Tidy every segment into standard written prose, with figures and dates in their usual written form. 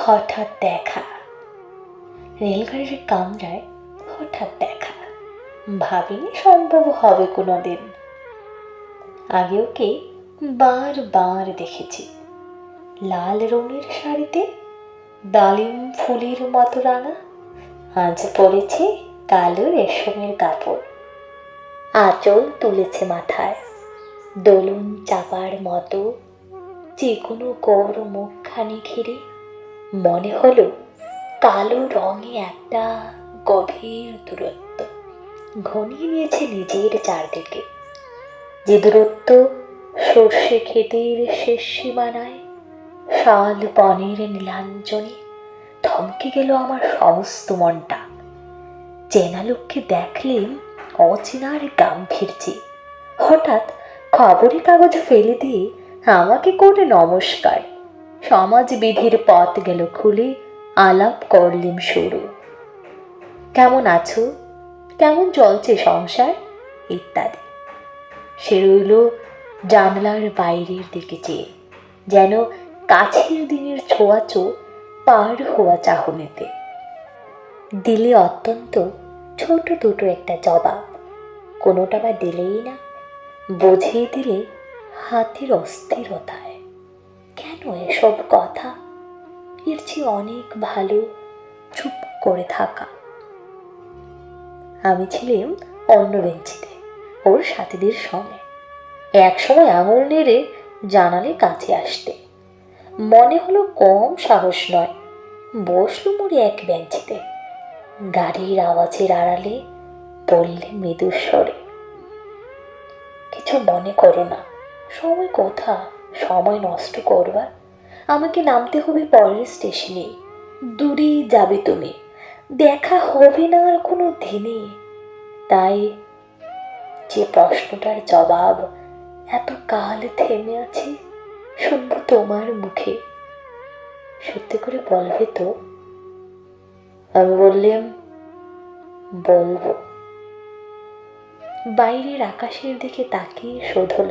হঠাৎ দেখা, রেলগাড়ির কামরায় হঠাৎ দেখা, ভাবিনি সম্ভব হবে কোনোদিন। আগে ওকে বারবার দেখেছি, লাল রঙের শাড়িতে, ডালিম ফুলের মতো রাঙা। আজ পরেছে কালো রেশমের কাপড়, আঁচল তুলেছে মাথায়, দোলন চাপার মতো যে কোনো গৌর মুখখানি ঘিরে। মনে হলো কালো রঙে একটা গভীর দূরত্ব ঘনিয়ে নিয়েছে নিজের চারদিকে, যে দূরত্ব সর্ষে ক্ষেতের শেষ সীমানায় শাল বনের নীলাঞ্জনে থমকে গেল আমার সমস্ত মনটা। চেনা লোককে দেখলেন অচেনার গাম্ভীর্যে। হঠাৎ খবরের কাগজ ফেলে দিয়ে আমাকে করে নমস্কার, সমাজবিধির পথ গেল খুলে, আলাপ করলেন শুরু। কেমন আছো, কেমন চলছে সংসার, ইত্যাদি। সে রইল জানলার বাইরের দিকে চেয়ে, যেন কাছের দিনের ছোঁয়াচো পার হওয়া চাহনিতে। দিলে অত্যন্ত ছোট দুটো একটা জবাব, কোনোটা বা দিলেই না, বুঝিয়ে দিলে হাতের অস্থিরতায়। কেন এসব কথা? এর চেয়ে অনেক ভালো চুপ করে থাকা। আমি ছিলাম অন্য বেঞ্চিতে ওর সাথীদের সঙ্গে। একসময় আঙুল নেড়ে জানালে কাছে আসতে, মনে হলো কম সাহস নয়। বসলুম ওর এক বেঞ্চিতে, গাড়ির আওয়াজের আড়ালে বললে মৃদু স্বরে, কিছু মনে করো না, সময় কোথা সময় নষ্ট করবার। আমাকে নামতে হবে পরের স্টেশনে, দূরেই যাবে তুমি, দেখা হবে না আর কোনো দিনে। তাই যে প্রশ্নটার জবাব এত কাল থেমে আছে, শুনবো তোমার মুখে। সত্যি করে বলবে তো? আমি বললাম, বলবো। বাইরের আকাশের দিকে তাকিয়ে শোধল,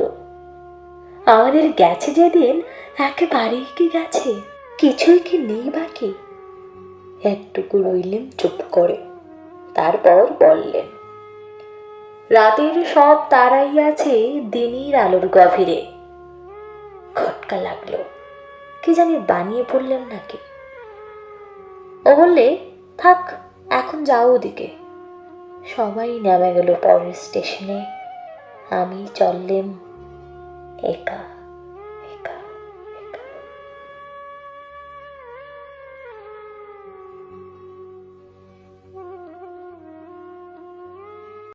আমাদের গেছে যেদিন একেবারেই কি গেছে, কিছুই কি নেই বাকি? একটুকু রইলেন চুপ করে, তারপর বললেন, রাতের সব তারাই আছে দিনের আলোর গভীরে। খটকা লাগলো, কি জানি বানিয়ে পড়লেন নাকি। ও বললে, থাক এখন যাও ওদিকে। সবাই নেমে গেল পরের স্টেশনে, আমি চললেম একা।